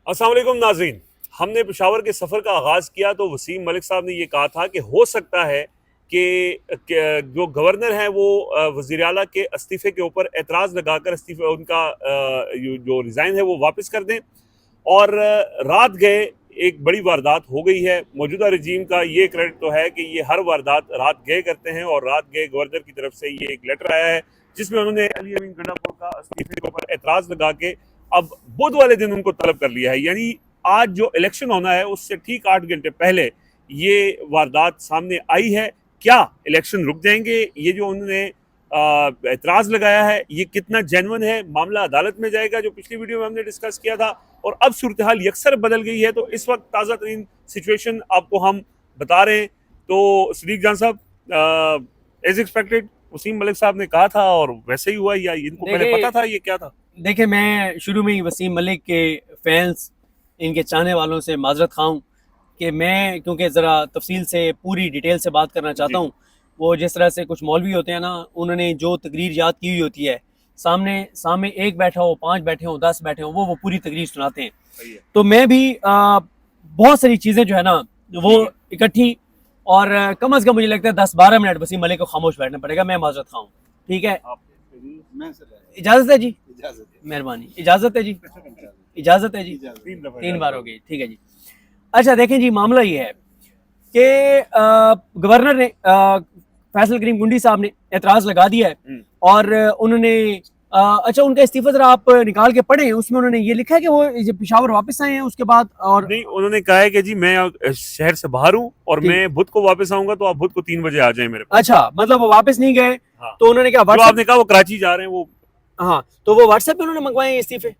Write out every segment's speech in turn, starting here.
अस्सलाम वालेकुम नाज़रीन। हमने पेशावर के सफ़र का आगाज़ किया तो वसीम मलिक साहब ने ये कहा था कि हो सकता है कि जो गवर्नर हैं वो वज़ीर आला के इस्तीफ़े के ऊपर एतराज़ लगाकर इस्तीफ़ा उनका जो रिज़ाइन है वो वापस कर दें। और रात गए एक बड़ी वारदात हो गई है। मौजूदा रजीम का ये क्रेडिट तो है कि ये हर वारदात रात गए करते हैं और रात गए गवर्नर की तरफ से ये एक लेटर आया है जिसमें उन्होंने अली अमीन गंडापुर का इस्तीफे के ऊपर एतराज़ लगा के अब बुध वाले दिन उनको तलब कर लिया है। यानी आज जो इलेक्शन होना है उससे ठीक 8 घंटे पहले ये वारदात सामने आई है। क्या इलेक्शन रुक जाएंगे? ये जो उन्होंने एतराज़ लगाया है ये कितना जेन्युइन है? मामला अदालत में जाएगा, जो पिछली वीडियो में हमने डिस्कस किया था। और अब सूरत हाल यकसर बदल गई है, तो इस वक्त ताज़ा तरीन सिचुएशन आपको हम बता रहे हैं। तो सदीक जान साहब, एज एक्सपेक्टेड वसीम मलिक साहब ने कहा था और वैसे ही हुआ, या इनको पहले पता था ये क्या था? देखिए, मैं शुरू में ही वसीम मलिक के फैंस, इनके चाहने वालों से माजरत खाऊं कि मैं क्योंकि ज़रा तफसील से पूरी डिटेल से बात करना चाहता हूं। वो जिस तरह से कुछ मौलवी होते हैं ना, उन्होंने जो तकरीर याद की हुई होती है, सामने एक बैठा हो, 5 बैठे हो, 10 बैठे हो, वो पूरी तकरीर सुनाते हैं। तो मैं भी बहुत सारी चीज़ें जो है ना वो इकट्ठी, और कम अज़ कम मुझे लगता है 10-12 मिनट वसीम मलिक को खामोश बैठना पड़ेगा। मैं माजरत खाऊं, ठीक है? इजाज़त है जी, मेहरबानी। इजाज़त है जी, इजाज़त है जी। 3 बार हो गई, ठीक है जी। अच्छा देखें जी, मामला ये है कि गवर्नर ने फैसल करीम गुंडी साहब ने एतराज़ लगा दिया है और उन्होंने अच्छा, उनका इस्तीफा जरा आप निकाल के पढ़ें। उसमें उन्होंने ये लिखा है कि वो पेशावर वापस आए हैं उसके बाद, और नहीं, उन्होंने कहा है कि जी मैं शहर से बाहर हूँ और मैं बुध को वापस आऊंगा, तो आप बुध को 3 बजे आ जाएं मेरे पास। अच्छा, मतलब वो वापस नहीं गए। हाँ। तो उन्होंने क्या आपने कहा वो कराची जा रहे हैं वो। हाँ, तो वो व्हाट्सएप पे उन्होंने मंगवाए इस्तीफे,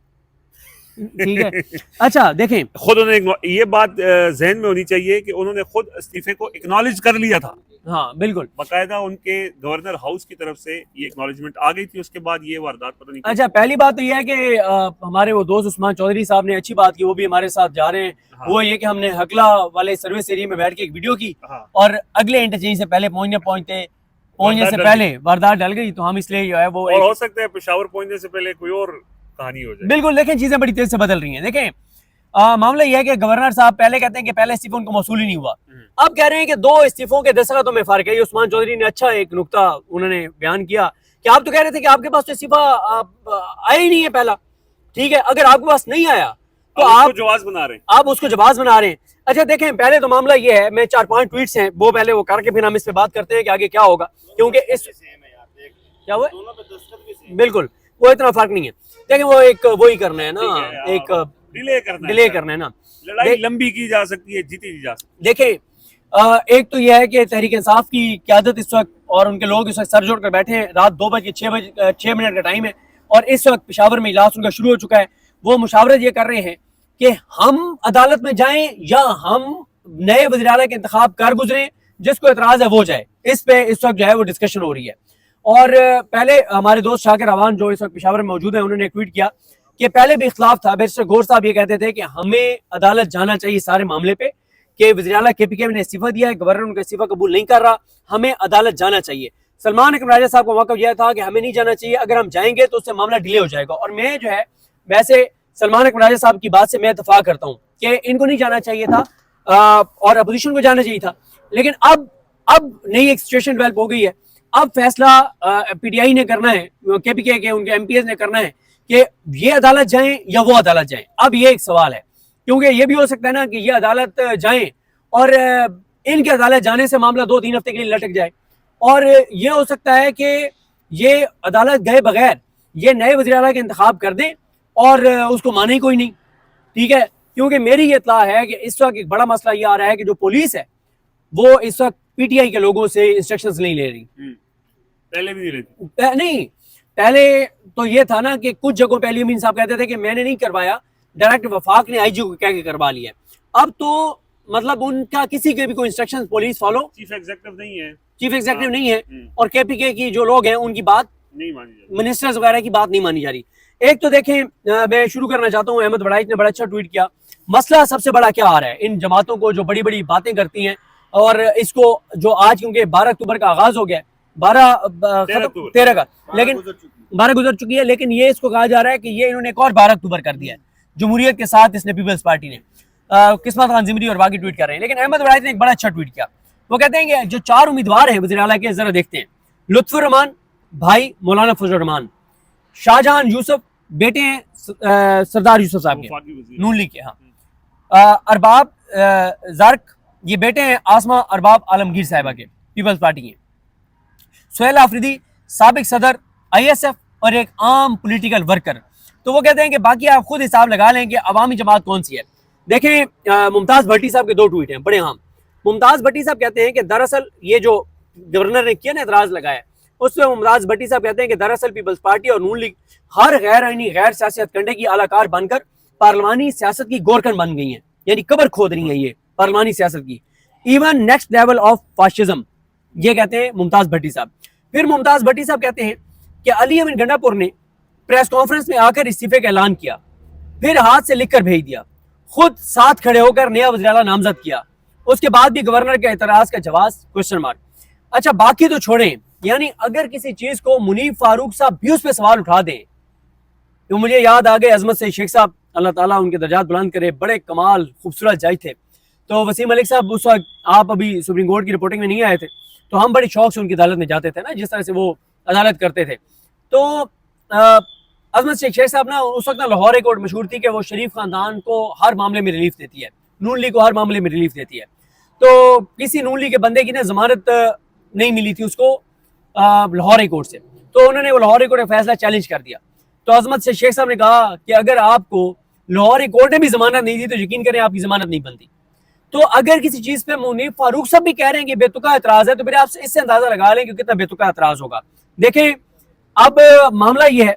ठीक है। अच्छा देखें, खुद उन्होंने ये बात जहन में होनी चाहिए कि उन्होंने खुद इस्तीफे को एक्नॉलेज कर लिया था। हाँ बिल्कुल, बाकायदा उनके गवर्नर हाउस की तरफ से ये एक्नॉलेजमेंट आ गई थी। उसके बाद ये वारदात पता नहीं। अच्छा, पहली बात तो यह है कि हमारे वो दोस्त उस्मान चौधरी साहब ने अच्छी बात की, वो भी हमारे साथ जा रहे हैं। हाँ। वो ये कि हमने हकला वाले सर्विस एरिया में बैठ के एक वीडियो की। हाँ। और अगले इंटरचेंज से पहले पहुंचने से पहले वारदात डल गई, तो हम इसलिए जो है वो, और हो सकता है पेशावर पहुंचने से पहले कोई और कहानी हो जाए। बिल्कुल, देखें चीजें बड़ी तेज से बदल रही हैं। देखें, मामला यह है कि गवर्नर साहब पहले कहते हैं कि पहले इस्तीफा उनको मौसूल ही नहीं हुआ। अब कह रहे हैं कि 2 इस्तीफों के दस्तखतों में फर्क है। उस्मान चौधरी ने अच्छा एक नुक्ता उन्होंने बयान किया कि आप तो कह रहे थे कि आपके पास तो इस्तीफा आया ही नहीं है पहला, ठीक है। अगर आपके पास नहीं आया तो आप जवाब बना रहे हैं, आप उसको जवाब बना रहे हैं। अच्छा देखें, पहले तो मामला ये है, मैं 4-5 ट्वीट्स हैं वो पहले वो करके फिर हम इस पे बात करते हैं कि आगे क्या होगा, क्योंकि इस क्या हुआ, बिल्कुल वो इतना फर्क नहीं है। देखें, वो एक वही करना है ना, एक डिले करना है ना। लड़ाई लंबी की जा सकती है, जीती जा सकती है। देखें, एक तो यह है कि तहरीक इंसाफ की क़यादत इस वक्त और उनके लोग इस वक्त सर जोड़ कर बैठे हैं। रात 2:06 का टाइम है और इस वक्त पेशावर में इजलास उनका शुरू हो चुका है। वो मुशावरत ये कर रहे हैं कि हम अदालत में जाएं या हम नए वज़ीर आला के इंतखाब कर गुजरें, जिसको एतराज़ है वो जाए। इस पे इस वक्त जो है वो डिस्कशन हो रही है। और पहले हमारे दोस्त शाकिर अवान जो इस वक्त पेशावर में मौजूद है, उन्होंने एक ट्वीट किया कि पहले भी इख्तलाफ था। बैरिस्टर गौर साहब ये कहते थे कि हमें अदालत जाना चाहिए सारे मामले पे, कि वज़ीर आला KPK ने इस्तीफा दिया है, गवर्नर उनका इस्तीफा कबूल नहीं कर रहा, हमें अदालत जाना चाहिए। सलमान अकरम राजा साहब का मौक़िफ़ यह था कि हमें नहीं जाना चाहिए, अगर हम जाएंगे तो उससे मामला डिले हो जाएगा। और मैं जो है वैसे सलमान अकरम राजा साहब की बात से मैं इत्तफाक करता हूँ कि इनको नहीं जाना चाहिए था और अपोजिशन को जाना चाहिए था। लेकिन अब नई एक सिचुएशन डेवलप हो गई है। अब फैसला PTI ने करना है, KPK के उनके MPs ने करना है कि ये अदालत जाएं या वो अदालत जाएं। अब ये एक सवाल है, क्योंकि ये भी हो सकता है ना कि ये अदालत जाएं और इनके अदालत जाने से मामला 2-3 हफ्ते के लिए लटक जाए, और ये हो सकता है कि ये अदालत गए बगैर ये नए वज़ीर आला के इंतखाब कर दें और उसको माने ही कोई नहीं, ठीक है। क्योंकि मेरी ये इत्तला है कि इस वक्त एक बड़ा मसला ये आ रहा है कि जो पुलिस है वो इस वक्त PTI के लोगों से इंस्ट्रक्शंस नहीं ले रही। पहले भी नहीं लेती। नहीं, पहले तो ये था ना कि कुछ जगहों पे अली अमीन साहब कहते थे कि मैंने नहीं करवाया, डायरेक्ट वफाक ने IG को कह के करवा लिया। अब तो मतलब उनका किसी के भी कोई instructions police follow, chief executive नहीं है और KPK की जो लोग हैं उनकी बात नहीं मानी जा रही, मिनिस्टर्स वगैरह की बात नहीं मानी जा रही। एक तो देखें, मैं शुरू करना चाहता हूँ, अहमद बड़ाइच ने बड़ा अच्छा ट्वीट किया। मसला सबसे बड़ा क्या आ रहा है इन जमातों को जो बड़ी बड़ी बातें करती हैं, और इसको जो आज क्योंकि 12 अक्टूबर का आगाज हो गया, 13 का, लेकिन 12 गुजर चुकी है, लेकिन ये इसको कहा जा रहा है कि ये इन्होंने एक और 12 अक्टूबर कर दिया है। जमहूरियत के साथ इसने पीपल्स पार्टी ने। किस्मत खान जिमरी और बाकी ट्वीट कर रहे हैं, लेकिन अहमद वलायत ने एक बड़ा अच्छा ट्वीट किया। वो कहते हैं कि जो 4 उम्मीदवार हैं वज़ीर आला के, जरा देखते हैं। लुत्फुर रहमान भाई मौलाना फजल रहमान, शाहजहान यूसुफ बेटे हैं सरदार यूसुफ साहब के नून लीग के, हाँ। अरबाब ज़र्क ये बेटे हैं आसमा अरबाब आलमगीर साहिबा के, पीपल्स पार्टी के। सुहेल आफरीदी साबिक सदर ISF और एक आम पॉलिटिकल वर्कर। तो वो कहते हैं कि बाकी आप खुद हिसाब लगा लें कि अवामी जमात कौन सी है। देखें, मुमताज़ भट्टी साहब के 2 ट्वीट हैं बड़े आम। मुमताज़ भट्टी साहब कहते हैं कि दरअसल ये जो गवर्नर ने किया ना, एतराज़ लगाया, उसमें मुमताज़ भट्टी साहब कहते हैं कि दरअसल पीपल्स पार्टी और नून लीग हर गैर आईनी गैर सियासत कंडे की आलाकार बनकर पार्लिमानी सियासत की गोरकन बन गई हैं, यानी कबर खोद रही है ये पार्लिमानी सियासत की, even next level of fascism, ये कहते हैं मुमताज़ भट्टी साहब। फिर मुमताज़ भट्टी साहब कहते हैं कि अली अमीन गंडापुर ने प्रेस कॉन्फ्रेंस में आकर इस्तीफे का ऐलान किया, फिर हाथ से लिखकर भेज दिया, खुद साथ खड़े होकर नया वज़ीर आला नामजद किया, उसके बाद भी गवर्नर के एतराज का जवाब क्वेश्चन मार्क। अच्छा, बाकी तो छोड़ें, यानी अगर किसी चीज को मुनीब फारूक साहब भी उस पर सवाल उठा दें, तो मुझे याद आ गए अजमत से शेख साहब, अल्लाह ताला उनके दर्जात बुलंद करे, बड़े कमाल खूबसूरत जज थे। तो वसीम मलिक साहब उस वक्त, आप अभी सुप्रीम कोर्ट की रिपोर्टिंग में नहीं आए थे, तो हम बड़ी शौक से उनकी अदालत में जाते थे ना, जिस तरह से वो अदालत करते थे। तो अजमत शेख साहब ना, उस वक्त ना लाहौर हाई कोर्ट मशहूर थी कि वो शरीफ खानदान को हर मामले में रिलीफ देती है, नून लीग को हर मामले में रिलीफ देती है। तो किसी नून लीग के बंदे की ना जमानत नहीं मिली थी उसको लाहौर हाई कोर्ट से, तो उन्होंने वो लाहौर हाई कोर्ट का फैसला चैलेंज कर दिया। तो अजमत से शेख साहब ने कहा कि अगर आपको लाहौर हाई कोर्ट ने भी जमानत नहीं दी तो यकीन करें आपकी जमानत नहीं बनती। तो अगर किसी चीज पे मुनीब फारूक साहब भी कह रहे हैं कि बेतुका एतराज है, तो फिर आप इससे अंदाजा लगा लें कि कितना बेतुका एतराज होगा। देखें, अब मामला ये है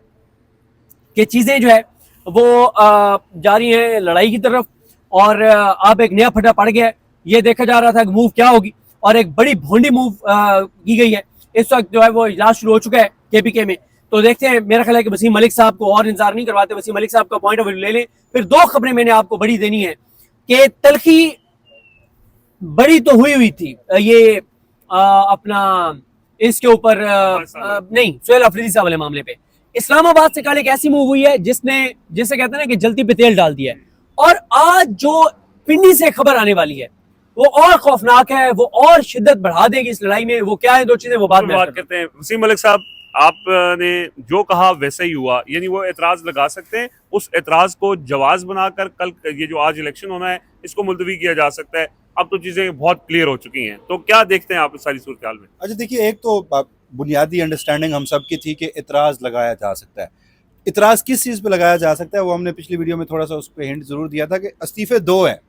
कि चीजें जो है वो जा रही हैं लड़ाई की तरफ, और अब एक नया फटा पड़ गया है। ये देखा जा रहा था कि मूव क्या होगी, और एक बड़ी भोंडी मूव की गई है। इस वक्त जो है वो इजलास शुरू हो चुका है KPK में, तो देखते हैं। मेरा ख्याल है कि वसीम मलिक साहब को और इंतजार नहीं करवाते, वसीम मलिक साहब का पॉइंट ऑफ व्यू ले लें। फिर 2 खबरें मैंने आपको बड़ी देनी है कि तलखी बड़ी तो हुई थी ये अपना इसके ऊपर नहीं, सुहेल अफरीदी साहब वाले मामले पे इस्लामाबाद से कल एक ऐसी मूव हुई है जिसे कहते हैं ना कि जल्दी पे तेल डाल दिया है, और आज जो पिंडी से खबर आने वाली है वो और खौफनाक है, वो और शिद्दत बढ़ा देगी इस लड़ाई में। वो क्या है 2 चीजें, वो बाद में बात करते हैं। वसीम मलिक साहब, आपने जो कहा वैसे ही हुआ, यानी वो एतराज लगा सकते हैं, उस एतराज को जवाज बनाकर कल ये जो आज इलेक्शन होना है इसको मुलतवी किया जा सकता है। अब तो चीजें बहुत क्लियर हो चुकी हैं, तो क्या देखते हैं आप इस सारी सूरत हाल में? अच्छा देखिए, एक तो बुनियादी अंडरस्टैंडिंग हम सब की थी कि इतराज लगाया जा सकता है। इतराज किस चीज़ पे लगाया जा सकता है वो हमने पिछली वीडियो में थोड़ा सा उस पर हिंट जरूर दिया था कि इस्तीफे 2 हैं।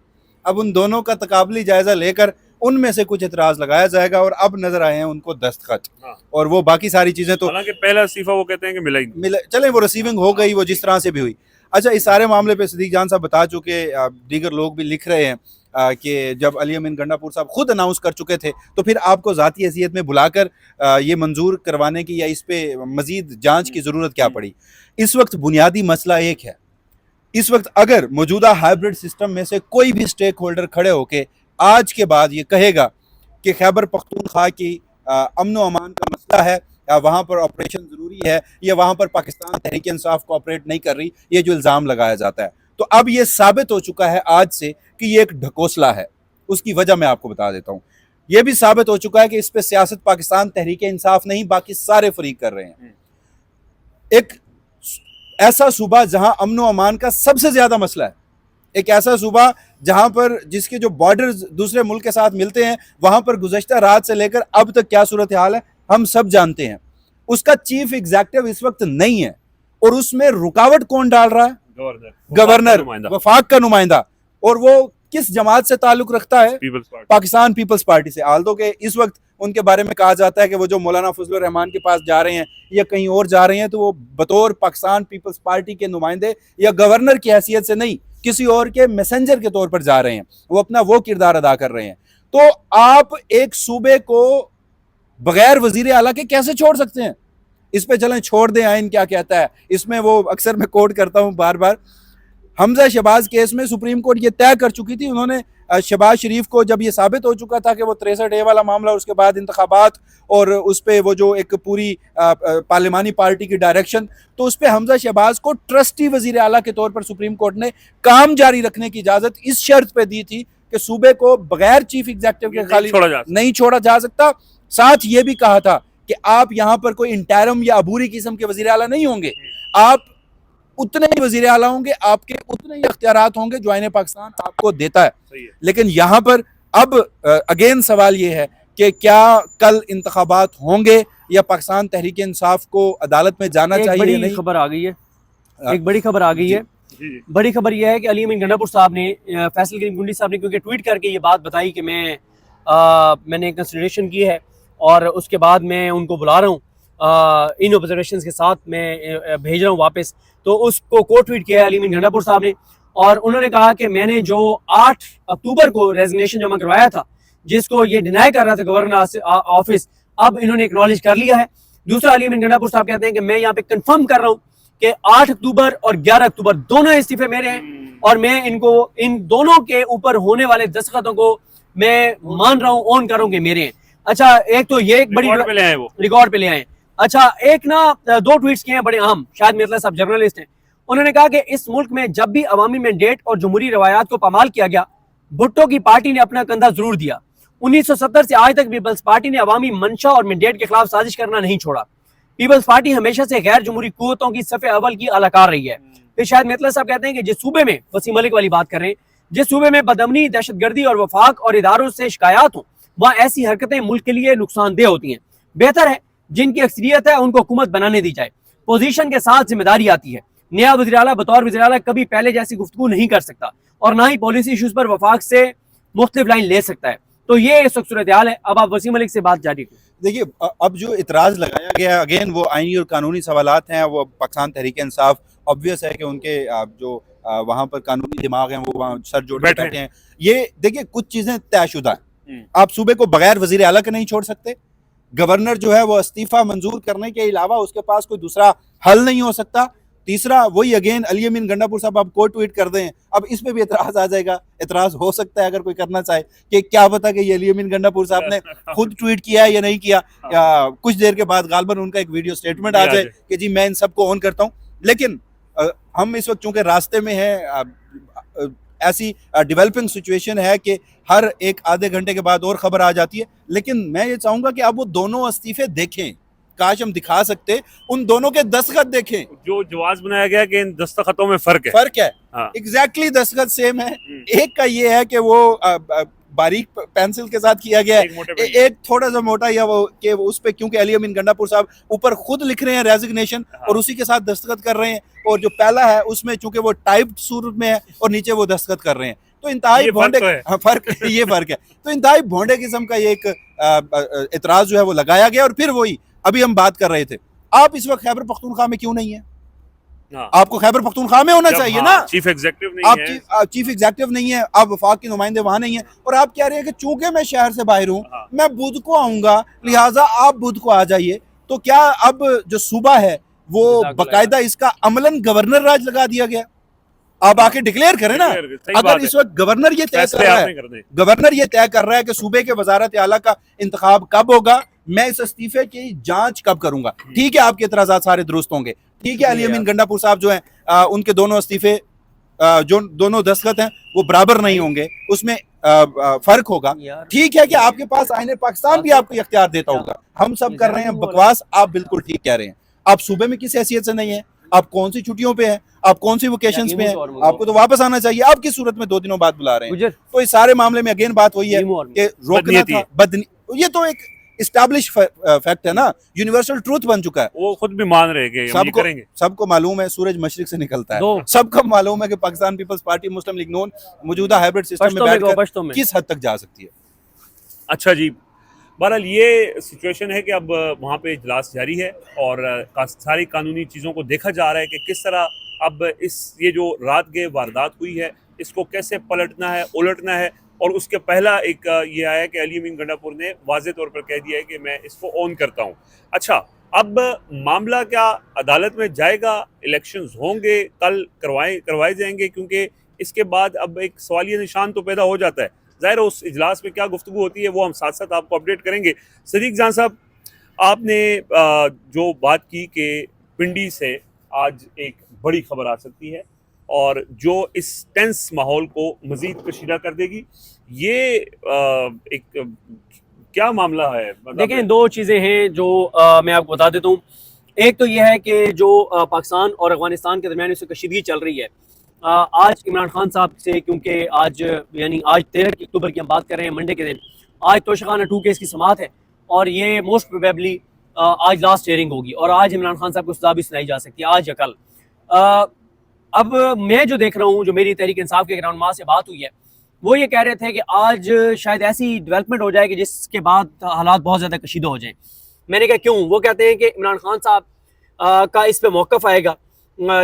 अब उन दोनों का तकाबली जायजा लेकर उनमें से कुछ इतराज लगाया जाएगा, और अब नजर आए हैं उनको दस्तखत। हाँ। और वो बाकी सारी चीजें तो हालांकि पहला इस्तीफा वो कहते हैं कि मिला ही नहीं। चले, वो रिसीविंग हो गई, वो जिस तरह से भी हुई। अच्छा, इस सारे मामले पे सदीक जान साहब बता चुके, दीगर लोग भी लिख रहे हैं कि जब अली अमीन गंडापुर साहब खुद अनाउंस कर चुके थे तो फिर आपको ज़ाती हैसियत में बुलाकर ये मंजूर करवाने की या इस पे मजीद जांच की ज़रूरत क्या पड़ी? इस वक्त बुनियादी मसला एक है, इस वक्त अगर मौजूदा हाइब्रिड सिस्टम में से कोई भी स्टेक होल्डर खड़े होके आज के बाद ये कहेगा कि खैबर पख्तूनख्वा की अमन व अमान का मसला है, या वहाँ पर ऑपरेशन ज़रूरी है, या वहाँ पर पाकिस्तान तहरीक इंसाफ कोऑपरेट नहीं कर रही, ये जो इल्ज़ाम लगाया जाता है, तो अब ये साबित हो चुका है आज से कि ये एक ढकोसला है। उसकी वजह मैं आपको बता देता हूँ। ये भी साबित हो चुका है कि इस पे सियासत पाकिस्तान तहरीक इंसाफ नहीं, बाकी सारे फरीक कर रहे हैं। एक ऐसा सूबा जहां अमन व अमान का सबसे ज्यादा मसला है, एक ऐसा सूबा जहां पर जिसके जो बॉर्डर्स दूसरे मुल्क के साथ मिलते हैं, वहां पर गुज़श्ता रात से लेकर अब तक क्या सूरत हाल है हम सब जानते हैं। उसका चीफ एग्जीक्यूटिव इस वक्त नहीं है, और उसमें रुकावट कौन डाल रहा है? गवर्नर, वफाक का नुमाइंदा। और वो किस जमात से ताल्लुक रखता है? पाकिस्तान पीपल्स पार्टी से। आल्दो के इस वक्त उनके बारे में कहा जाता है कि वो जो मौलाना फजलुर रहमान के पास जा रहे हैं या कहीं और जा रहे हैं, तो वो बतौर पाकिस्तान पीपल्स पार्टी के नुमाइंदे या गवर्नर की हैसियत से नहीं, किसी और के मैसेंजर के तौर पर जा रहे हैं। वो अपना वो किरदार अदा कर रहे हैं। तो आप एक सूबे को बगैर वजीर आला के कैसे छोड़ सकते हैं? इस पे चलें छोड़ दें, आइन क्या कहता है इसमें, वो अक्सर मैं कोट करता हूं बार बार, हमजा शहबाज केस में सुप्रीम कोर्ट ये तय कर चुकी थी, उन्होंने शहबाज शरीफ को जब ये साबित हो चुका था कि वो 63A वाला मामला और उसके बाद इंतखाबात और उस पर वो जो एक पूरी पार्लिमानी पार्टी की डायरेक्शन, तो उस पर हमजा शहबाज को ट्रस्टी वजीर आला के तौर पर सुप्रीम कोर्ट ने काम जारी रखने की इजाज़त इस शर्त पे दी थी कि सूबे को बगैर चीफ एग्जीक्यूटिव के खाली नहीं छोड़ा जा सकता। साथ ये भी कहा था कि आप यहाँ पर कोई इंटरम या अबूरी किस्म के वजीर आला नहीं होंगे, आप उतने ही वजीर आला होंगे, आपके उतने ही अख्तियारात होंगे जो आईन पाकिस्तान आपको देता है। लेकिन यहाँ पर अब अगेन सवाल ये है कि क्या कल इंतखाबात होंगे या पाकिस्तान तहरीक इंसाफ को अदालत में जाना चाहिए? नहीं, खबर आ गई है, एक बड़ी खबर आ गई है। बड़ी खबर यह है कि अली अमीन गंडापुर साहब ने, फैसल करीम गुंडी साहब ने क्योंकि ट्वीट करके ये बात बताई कि मैंने कंसिडरेशन की है और उसके बाद मैं उनको बुला रहा हूँ इन ऑब्जर्वेशन के साथ, मैं भेज रहा हूँ वापस, तो उसको को ट्वीट किया है अली अमीन गंडापुर साहब ने। और उन्होंने कहा कि मैंने जो 8 अक्टूबर को रेजिग्नेशन जमा करवाया था, जिसको ये डिनाई कर रहा था गवर्नर ऑफिस, अब इन्होंने एक्नॉलेज कर लिया है। दूसरा, अली अमीन गंडापुर साहब कहते हैं कि मैं यहाँ पे कंफर्म कर रहा हूँ कि 8 अक्टूबर और 11 अक्टूबर दोनों इस्तीफे मेरे हैं और मैं इनको इन दोनों के ऊपर होने वाले दस्तखतों को मैं मान रहा हूँ, ऑन कर रहा हूँ कि मेरे हैं। अच्छा, एक तो ये एक बड़ी रिकॉर्ड पे ले आए। अच्छा, एक ना 2 ट्वीट्स किए हैं बड़े अहम, शायद मिर्जा साहब जर्नलिस्ट हैं, उन्होंने कहा कि इस मुल्क में जब भी अवामी मैंडेट और जमहूरी रवायात को पामाल किया गया, भुट्टो की पार्टी ने अपना कंधा जरूर दिया। 1970 से आज तक पीपल्स पार्टी ने अवामी मंशा और मैंडेट के खिलाफ साजिश करना नहीं छोड़ा। पीपल्स पार्टी हमेशा से गैर जमहूरी कुव्वतों की सफ़े अव्वल की अलाकार रही है। फिर शायद मिर्जा साहब कहते हैं कि जिस सूबे में, वसीम मलिक वाली बात कर रहे हैं, जिस सूबे में बदअमनी, दहशतगर्दी और वफाक और इदारों से शिकायत हो, वहाँ ऐसी हरकतें मुल्क के लिए नुकसानदेह होती हैं। बेहतर है जिनकी अक्सरियत है उनको हुकूमत बनाने दी जाए। पोजीशन के साथ जिम्मेदारी आती है। नया वज़ीर आला बतौर वज़ीर आला कभी पहले जैसी गुफ्तगू नहीं कर सकता और ना ही पॉलिसी इशूज़ पर वफाक से मुख्तलिफ लाइन ले सकता है। तो ये इस वक्त सूरत हाल है। अब आप वसीम मलिक से बात जारी करें। देखिए, अब जो इतराज़ लगाया गया, अगेन वो आईनी और कानूनी सवालात हैं, वो पाकिस्तान तहरीक इंसाफ, ऑब्वियस है कि उनके जो वहाँ पर कानूनी दिमाग हैं वो वहाँ सर जोड़ बैठे हैं। ये देखिए, कुछ चीज़ें तयशुदा हैं। आप सूबे को बगैर वज़ीर आला के नहीं छोड़ सकते। गवर्नर जो है वो इस्तीफा मंजूर करने के अलावा उसके पास कोई दूसरा हल नहीं हो सकता। तीसरा, वही अगेन अली अमीन गंडापुर साहब आप को ट्वीट कर दें, अब इस पे भी एतराज़ आ जाएगा। एतराज़ हो सकता है अगर कोई करना चाहे कि क्या पता कि ये अली अमीन गंडापुर साहब ने खुद ट्वीट किया है या नहीं किया, या कुछ देर के बाद गालबन उनका एक वीडियो स्टेटमेंट आ जाए कि जी मैं इन सबको ऑन करता हूँ। लेकिन हम इस वक्त चूंकि रास्ते में हैं, ऐसी डेवलपिंग सिचुएशन है कि हर एक आधे घंटे के बाद और खबर आ जाती है। लेकिन मैं ये चाहूंगा कि आप वो दोनों इस्तीफे देखें, काश हम दिखा सकते, उन दोनों के दस्तखत देखें। जो जवाब बनाया गया कि इन दस्तखतों में फर्क है। एग्जैक्टली दस्तखत सेम है। एक का ये है कि वो बारीक पेंसिल के साथ किया गया है, एक थोड़ा सा मोटा, या वो कि उस पे क्योंकि अली अमीन गंडापुर साहब ऊपर खुद लिख रहे हैं रेजिग्नेशन और उसी के साथ दस्तखत कर रहे हैं, और जो पहला है उसमें चूंकि वो टाइप्ड सूरत में है और नीचे वो दस्तखत कर रहे हैं। तो इंतहाई भोंडे ये फर्क है। तो इंतहाई भोंडे किस्म का ये एक इतराज जो है वो लगाया गया। और फिर वही अभी हम बात कर रहे थे, आप इस वक्त खैबर पख्तूनख्वा में क्यों नहीं है? आपको खैबर पख्तूनख्वा में होना चाहिए ना। चीफ एग्जीक्यूटिव नहीं है, चीफ एग्जीक्यूटिव नहीं है, आप वफाक के नुमाइंदे वहां नहीं है, और आप कह रहे हैं कि चूंकि मैं शहर से बाहर हूँ, मैं बुध को आऊंगा, लिहाजा आप बुध को आ जाइए। तो क्या अब जो सूबा है वो बाकायदा इसका अमलन गवर्नर राज लगा दिया गया? आप आके डिक्लेयर करें ना। अगर इस वक्त गवर्नर ये तय कर रहा है कि सूबे के वजारत आला का इंतखाब कब होगा, मैं इस इस्तीफे की जांच कब करूंगा, ठीक है आपके एतराज़ात सारे दुरुस्त होंगे, ठीक है अली अमीन गंडापुर साहब जो हैं उनके दोनों इस्तीफे, जो दोनों दस्तखत हैं वो बराबर नहीं होंगे, उसमें फर्क होगा। ठीक है कि आपके पास आईने पाकिस्तान भी आपको इख्तियार देता होगा। हम सब कर रहे हैं बकवास, आप बिल्कुल ठीक कह रहे हैं। आप सूबे में किस हैसियत से नहीं है, आप कौन सी छुट्टियों पे हैं, आप कौन सी वेकेशंस पे हैं, आपको तो वापस आना चाहिए। आप किस सूरत में 2 दिनों बाद बुला रहे हैं? तो इस सारे मामले में अगेन बात वही है कि रोकना था, ये तो एक इस्टेब्लिश फैक्ट है ना, यूनिवर्सल ट्रूथ बन चुका है। वो खुद भी मान रहे हैं, सबको मालूम है सूरज मशरिक से निकलता है, सबको मालूम है कि पाकिस्तान पीपल्स पार्टी मुस्लिम लीग नून मौजूदा हाइब्रिड सिस्टम में बैठकर किस हद तक जा सकती है। अच्छा जी, बहरहाल ये सिचुएशन है कि अब वहाँ पे इजलास जारी है और सारी कानूनी चीज़ों को देखा जा रहा है कि किस तरह अब ये जो रात के वारदात हुई है इसको कैसे पलटना है, उलटना है। और उसके पहला एक ये आया कि अली अमीन गंडापुर ने वाज़े तौर पर कह दिया है कि मैं इसको ऑन करता हूँ। अच्छा, अब मामला क्या अदालत में जाएगा, इलेक्शंस होंगे, कल करवाए जाएंगे, क्योंकि इसके बाद अब एक सवालिया निशान तो पैदा हो जाता है। ज़ाहिर है उस इजलास में क्या गुफ्तगू होती है वो हम साथ साथ आपको अपडेट करेंगे। सदीक जान साहब, आपने जो बात की कि पिंडी से आज एक बड़ी खबर आ सकती है और जो इस टेंस माहौल को मज़ीद कशीदा कर देगी, ये एक क्या मामला है? देखें, दो चीज़ें हैं जो मैं आपको बता देता हूँ। एक तो यह है कि जो पाकिस्तान और अफगानिस्तान के दरमियान इसमें कशीदगी चल रही है। आज इमरान खान साहब से, क्योंकि आज यानी आज 13 अक्टूबर की हम बात कर रहे हैं, मंडे के दिन, आज तोशाखाना 2 केस की समाअत है और ये मोस्ट प्रोबेबली आज लास्ट हियरिंग होगी और आज इमरान खान साहब को सजा भी सुनाई जा सकती है, आज या कल। अब मैं जो देख रहा हूँ, जो मेरी तहरीक इंसाफ के ग्राउंड माँ से बात हुई है, वो ये कह रहे थे कि आज शायद ऐसी डेवलपमेंट हो जाए कि जिसके बाद हालात बहुत ज़्यादा कशीदा हो जाएं। मैंने कहा क्यों? वो कहते हैं कि इमरान खान साहब का इस पे मौक़िफ़ आएगा।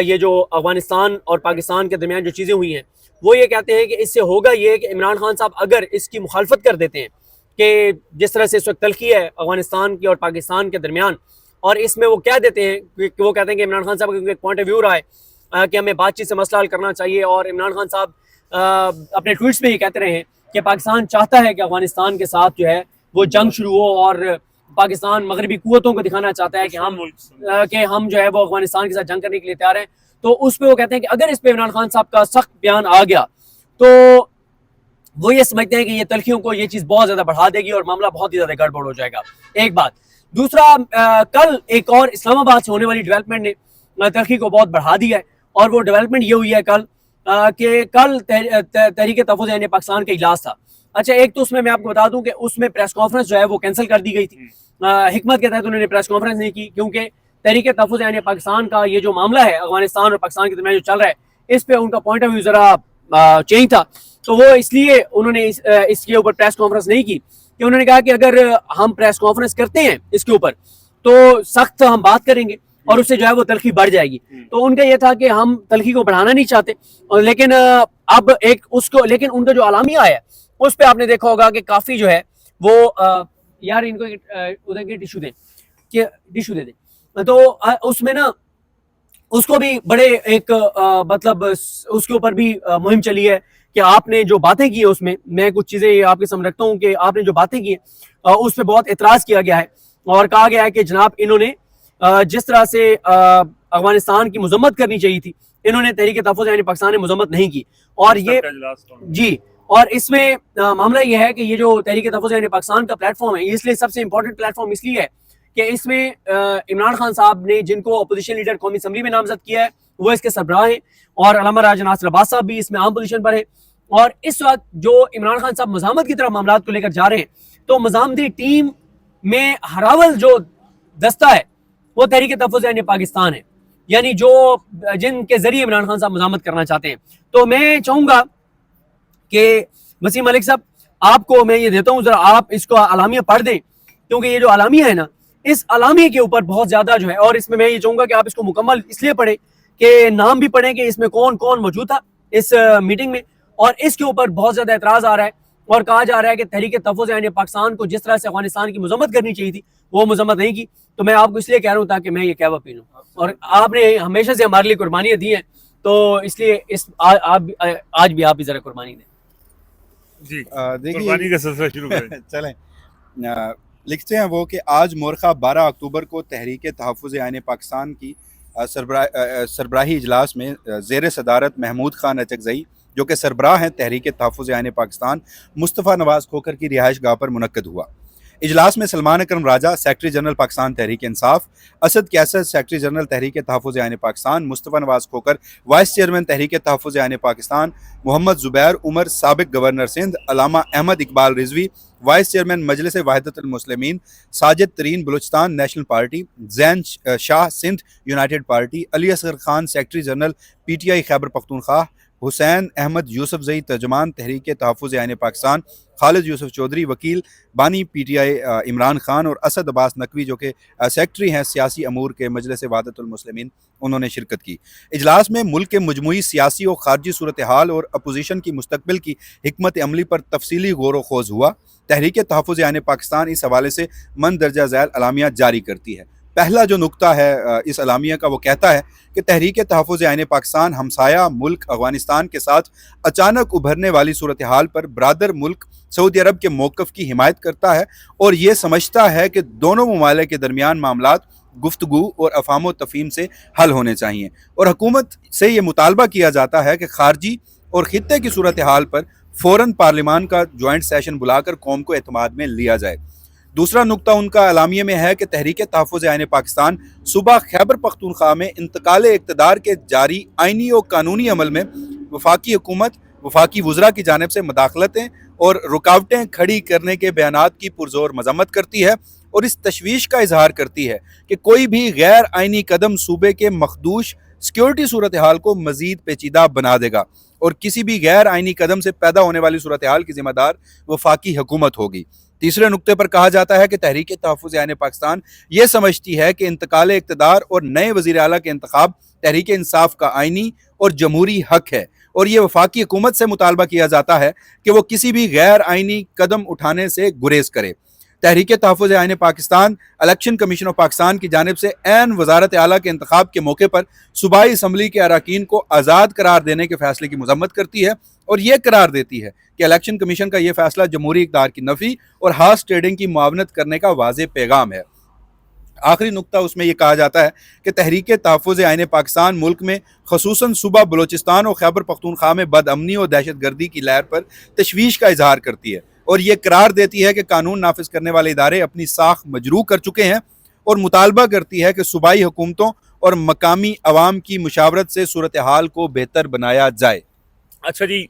ये जो अफ़गानिस्तान और पाकिस्तान के दरमियान जो चीज़ें हुई हैं, वो ये कहते हैं कि इससे होगा ये कि इमरान खान साहब अगर इसकी मुखालफत कर देते हैं कि जिस तरह से इस वक्त तलखी है अफ़गानिस्तान की और पाकिस्तान के दरमियान, और इसमें वो कह देते हैं कि वो कहते हैं कि इमरान खान साहब का एक पॉइंट ऑफ व्यू रहा है कि हमें बातचीत से मसला हल करना चाहिए, और इमरान खान साहब अपने ट्वीट्स में ये कहते रहे हैं कि पाकिस्तान चाहता है कि अफगानिस्तान के साथ जो है वो जंग शुरू हो, और पाकिस्तान मगरबी कुव्वतों को दिखाना चाहता है कि हम जो है वो अफगानिस्तान के साथ जंग करने के लिए तैयार हैं। तो उस पर वो कहते हैं कि अगर इस पर इमरान खान साहब का सख्त बयान आ गया तो वो ये समझते हैं कि ये तलखियों को ये चीज़ बहुत ज़्यादा बढ़ा देगी और मामला बहुत ही ज़्यादा गड़बड़ हो जाएगा। एक बात। दूसरा, कल एक और इस्लामाबाद से होने वाली डेवलपमेंट ने तलखी को बहुत बढ़ा दिया है, और वो डेवलपमेंट ये हुई है कल कि कल तहरीक तहफ़्फ़ुज़ यानी पाकिस्तान का इजलास था। अच्छा, एक तो उसमें मैं आपको बता दूं कि उसमें प्रेस कॉन्फ्रेंस जो है वो कैंसिल कर दी गई थी। हिकमत के तहत उन्होंने प्रेस कॉन्फ्रेंस नहीं की, क्योंकि तहरीक तहफ़्फ़ुज़ यानी पाकिस्तान का ये जो मामला है अफगानिस्तान और पाकिस्तान के दरमियान जो चल रहा है, इस पर उनका पॉइंट ऑफ व्यू ज़रा चेंज था। तो वो इसलिए उन्होंने इसके ऊपर प्रेस कॉन्फ्रेंस नहीं की, कि उन्होंने कहा कि अगर हम प्रेस कॉन्फ्रेंस करते हैं इसके ऊपर तो सख्त हम बात करेंगे और उससे जो है वो तलखी बढ़ जाएगी। तो उनका ये था कि हम तलखी को बढ़ाना नहीं चाहते, और लेकिन अब एक उसको, लेकिन उनका जो आलामिया है उस पर आपने देखा होगा कि काफ़ी जो है वो यार इनको उधर के टिशू दें, कि टिशू दे दें, तो उसमें ना उसको भी बड़े एक मतलब उसके ऊपर भी मुहिम चली है कि आपने जो बातें की है उसमें, मैं कुछ चीज़ें आपके सामने रखता हूँ कि आपने जो बातें की है उस पर बहुत एतराज़ किया गया है और कहा गया है कि जनाब इन्होंने जिस तरह से अफगानिस्तान की मजम्मत करनी चाहिए थी, इन्होंने तहरीक तहफ़्फ़ुज़ यानी पाकिस्तान ने मजम्मत नहीं की। और ये जी, और इसमें मामला ये है कि ये जो तहरीक तहफ़्फ़ुज़ यानी पाकिस्तान का प्लेटफॉर्म है, इसलिए सबसे इंपॉर्टेंट प्लेटफॉर्म इसलिए है कि इसमें इमरान खान साहब ने जिनको अपोजिशन लीडर कौमी असम्बली में नामजद किया है वो इसके सरबराह हैं, और अल्लामा राजा नासिर अब्बास साहब भी इसमें आम पोजीशन पर है। और इस वक्त जो इमरान खान साहब मज़ामत की तरफ मामला को लेकर जा रहे हैं, तो मज़ामती टीम में हरावल जो दस्ता है वो तहरीक तहफ़्फ़ुज़ यानी पाकिस्तान है, यानी जो जिनके जरिए इमरान खान साहब मज़ामत करना चाहते हैं। तो मैं चाहूँगा कि वसीम मलिक साहब, आपको मैं ये देता हूँ, ज़रा आप इसको अलामिया पढ़ दें, क्योंकि ये जो अलामिया है ना, इस अलामिया के ऊपर बहुत ज़्यादा जो है, और इसमें मैं ये चाहूँगा कि आप इसको मुकम्मल इसलिए पढ़ें कि नाम भी पढ़ें कि इसमें कौन कौन मौजूद था इस मीटिंग में, और इसके ऊपर बहुत ज़्यादा एतराज़ आ रहा है और कहा जा रहा है कि तहरीक तहफ़्फ़ुज़ यानी पाकिस्तान को जिस तरह से अफगानिस्तान की मजम्मत करनी चाहिए थी वो मजम्मत नहीं की। तो मैं आपको इसलिए कह रहा हूँ ताकि मैं ये कहवा पी लूँ, और आपने हमेशा से हमारे लिए कुर्बानियाँ दी हैं, तो इसलिए इस आज भी आप भी ज़रा कुर्बानी दें। जी, देखिए कुर्बानी का सिलसिला शुरू करें। चलें, लिखते हैं वो कि आज मोरखा 12 अक्टूबर को तहरीक तहफ़्फ़ुज़ यानी पाकिस्तान की सरबराही इजलास में ज़ेर सदारत महमूद खान अचकज़ई, जो कि सरबराह हैं तहरीक तहफ़्फ़ुज़ यानी पाकिस्तान, मुस्तफ़ा नवाज़ खोखर की रिहाइश गाह पर मुनक्कद हुआ। इजलास में Salman Akram Raja secretary general Pakistan Tehreek Insaf, Asad Qaiser secretary general Tehreek Tahaffuz यानी पाकिस्तान, मुस्तफ़ा नवाज़ खोखर वाइस चेयरमैन तहरीक तहफ़्फ़ुज़ यानी पाकिस्तान, मोहम्मद ज़ुबैर उमर साबिक़ governor Sindh, Allama Ahmed Iqbal Rizvi vice chairman Majlis Wahdatul Muslimeen, Sajid Tareen Balochistan national party, Zain Shah Sindh united party, Ali Asghar Khan secretary general PTI Khyber Pakhtunkhwa, Hussain Ahmed Yousafzai तर्जमान तहरीक तहफ़्फ़ुज़ यानी पाकिस्तान, खालिद यूसुफ चौधरी वकील बानी PTI इमरान खान, और असद अब्बास नकवी जो कि सेक्रेटरी हैं सियासी अमूर के मजलिस वहदतुल मुस्लिमीन, उन्होंने शिरकत की। इजलास में मुल्क के मजमूई सियासी और खारजी सूरत हाल और अपोजिशन की मुस्तकबिल की हिकमत अमली पर तफसीली गौर व खोज हुआ। तहरीक तहफ़्फ़ुज़ यानी पाकिस्तान इस हवाले से मंदरजा ज़ैल अलामिया जारी करती है। पहला जो नुक्ता है इस अलामिया का, वो कहता है कि तहरीक तहफ़्फ़ुज़ आइन पाकिस्तान हमसाया मुल्क अफ़गानिस्तान के साथ अचानक उभरने वाली सूरत हाल पर ब्रादर मुल्क सऊदी अरब के मौक़िफ़ की हिमायत करता है और ये समझता है कि दोनों ममालिक के दरमियान मामलात गुफ्तगू और अफ़ाम तफ़हीम से हल होने चाहिए, और हुकूमत से ये मुतालबा किया जाता है कि खारजी और खित्ते की सूरत हाल पर फ़ौरन पार्लिमान का जॉइंट सेशन बुलाकर कौम को एतमाद में लिया जाए। दूसरा नुक्ता उनका अलामिया में है कि तहरीक तहफ़्फ़ुज़ आइन पाकिस्तान सूबा खैबर पख्तूनख्वा में इंतकाल इक़्तिदार के जारी आइनी और कानूनी अमल में वफाकी हुकूमत, वफाकी वज़रा की जानिब से मदाखलतें और रुकावटें खड़ी करने के बयानात की पुरज़ोर मज़म्मत करती है और इस तशवीश का इजहार करती है कि कोई भी गैर आइनी कदम सूबे के मखदूश सिक्योरिटी सूरत हाल को मज़ीद पेचीदा बना देगा और किसी भी गैर आइनी कदम से पैदा होने वाली सूरत हाल की जिम्मेदार वफाकी हुकूमत होगी। तीसरे नुक्ते पर कहा जाता है कि तहरीक तहफ़्फ़ुज़ आइन पाकिस्तान ये समझती है कि इंतकाल इक़्तिदार और नए वज़ीर आला के इंतखाब तहरीक इंसाफ का आइनी और जमहूरी हक है और ये वफाकी हुकूमत से मुतालबा किया जाता है कि वो किसी भी गैर आइनी कदम उठाने से गुरेज करे। तहरीक तहफ़्फ़ुज़ आइन Pakistan election commission of Pakistan की जानिब से ऐन वज़ारत आला के इंतखाब के मौके पर सूबाई असम्बली के अरकान को आज़ाद करार देने के फैसले की मज़म्मत करती है और यह करार देती है कि इलेक्शन कमीशन का यह फैसला जमहूरी इक़्तिदार की नफ़ी और हार्स ट्रेडिंग की मुआवनत करने का वाज़ेह पैगाम है। आखिरी नुक्ता उसमें यह कहा जाता है कि तहरीक तहफ़्फ़ुज़ आइन पाकिस्तान मुल्क में ख़ुसूसन सूबा बलोचिस्तान और खैबर पख्तूनख्वा में बदअमनी और दहशत गर्दी की लहर पर तशवीश का इजहार करती है और ये करार देती है कि कानून नाफिज करने वाले इदारे अपनी साख मजरू कर चुके हैं और मुतालबा करती है कि सूबाई हुकूमतों और मकामी अवाम की मुशावरत से सूरत हाल को बेहतर बनाया जाए। अच्छा जी,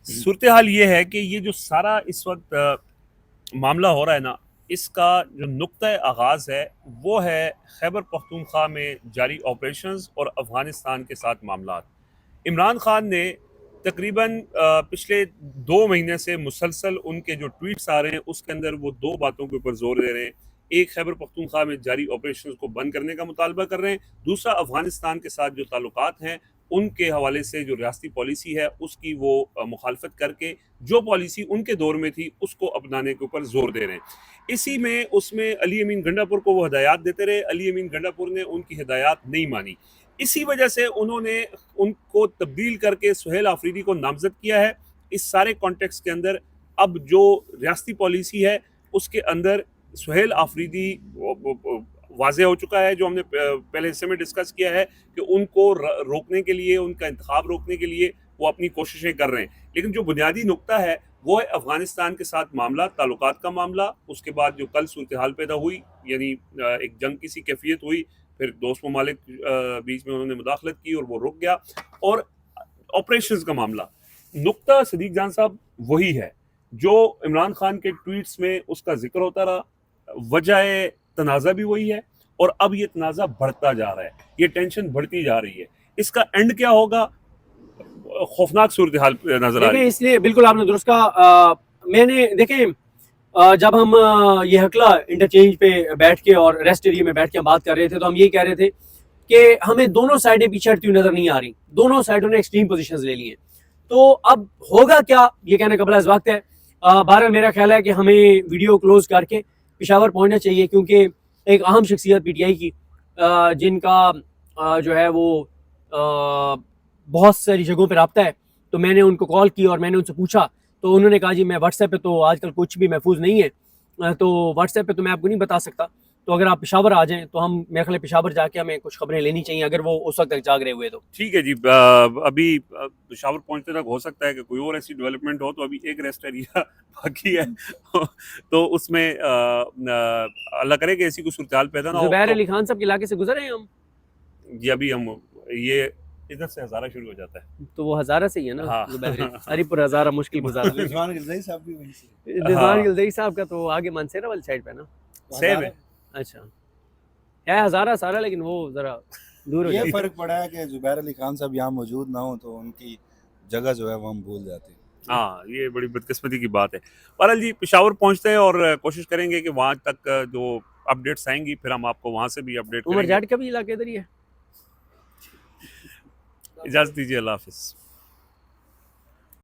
सूरत हाल ये है कि ये जो सारा इस वक्त मामला हो रहा है ना, इसका जो नुक्ता आगाज़ है वो है खैबर पख्तूनख्वा में जारी ऑपरेशंस और अफ़गानिस्तान के साथ मामलात। इमरान खान ने तकरीबन पिछले 2 महीने से मुसलसल उनके जो ट्वीट्स आ रहे हैं उसके अंदर वो 2 बातों के ऊपर जोर दे रहे हैं। एक, खैबर पख्तूनख्वा में जारी ऑपरेशंस को बंद करने का मुतालबा कर रहे हैं। दूसरा, अफ़गानिस्तान के साथ जो ताल्लुकात हैं उनके हवाले से जो रियासती पॉलिसी है उसकी वो मुखालफत करके जो पॉलिसी उनके दौर में थी उसको अपनाने के ऊपर जोर दे रहे हैं। इसी में उसमें अली अमीन गंडापुर को वो हिदायत देते रहे, अली अमीन गंडापुर ने उनकी हिदायत नहीं मानी। इसी वजह से उन्होंने उनको तब्दील करके सुहेल आफरीदी को नामजद किया है। इस सारे कॉन्टेक्स्ट के अंदर अब जो रियासती पॉलिसी है उसके अंदर सुहेल आफरीदी वाज़े हो चुका है, जो हमने पहले हिस्से में डिस्कस किया है कि उनको रोकने के लिए, उनका इंतखाब रोकने के लिए वो अपनी कोशिशें कर रहे हैं। लेकिन जो बुनियादी नुक्ता है वो है अफ़गानिस्तान के साथ मामला, ताल्लुकात का मामला। उसके बाद जो कल सूरत हाल पैदा हुई, यानी एक जंग की सी कैफियत हुई, फिर दोस्त ममालिक बीच में उन्होंने मुदाखलत की और वो रुक गया, और ऑपरेशंस का मामला। नुक्ता सदीक जान साहब वही है जो इमरान खान के ट्वीट्स में उसका जिक्र होता रहा, वजह तनाज़ा भी वही है और अब ये तनाज़ा बढ़ता जा रहा है, ये टेंशन बढ़ती जा रही है। इसका एंड क्या होगा, खौफनाक सूरत हाल नजर आ रही है। इसलिए बिल्कुल आपने दुरुस्त कहा। मैंने देखें, जब हम ये हकला इंटरचेंज पे बैठ के और रेस्ट एरिया में बैठ के हम बात कर रहे थे तो हम ये कह रहे थे कि हमें दोनों साइडें पीछे हटती हुई नजर नहीं आ रही, दोनों साइडों ने एक्सट्रीम पोजीशंस ले ली हैं। तो अब होगा क्या, ये कहने का बड़ा इस वक्त है। बहरहाल मेरा ख्याल है कि हमें वीडियो क्लोज करके पेशावर पहुंचना चाहिए, क्योंकि एक अहम शख्सियत पीटीआई की जिनका जो है वो बहुत सारी जगहों पर रब्ता है, तो मैंने उनको कॉल की और मैंने उनसे पूछा तो उन्होंने कहा जी मैं व्हाट्सएप पे तो आजकल कुछ भी महफूज नहीं है, तो व्हाट्सएप पे तो मैं आपको नहीं बता सकता, तो अगर आप पेशावर आ जाएं तो हम मेरे ख्याल पेशावर जाके हमें कुछ खबरें लेनी चाहिए अगर वो उस वक्त तक जाग रहे हुए तो। ठीक है जी, अभी पेशावर पहुंचने तक हो सकता है कि कोई और ऐसी डेवलपमेंट हो, तो अभी एक रेस्ट एरिया बाकी है तो उसमें अल्लाह करे कि ऐसी कोई सूरत हाल पैदा ना हो। ज़ुबैर अली खान साहब के इलाके से गुजरे हैं हम, ये अभी हम ये इधर से हज़ारा शुरू हो जाता है, तो वो हज़ारा से ही है ना। हाँ। हरीपुर हज़ारा मुश्किल गुजारा। रिजवान गिलज़ई साहब भी वहीं से। रिजवान गिलज़ई साहब का तो आगे मानसेरा वाली साइड पे ना, सेम है। अच्छा है हज़ारा सारा, लेकिन वो जरा दूर हो ये जाता है। फर्क पड़ा है कि जुबैर अली खान साहब यहाँ मौजूद ना हो तो उनकी जगह जो है वो हम भूल जाते हैं। हाँ, ये बड़ी बदकिस्मती की बात है। बहरहाल जी, पेशावर पहुंचते हैं और कोशिश करेंगे कि वहाँ तक जो अपडेट्स आएंगी फिर हम आपको वहाँ से भी अपडेट उमर करेंगे। जाट का भी इलाका इधर ही है। इजाज़त दीजिए, अल्लाह हाफिज़।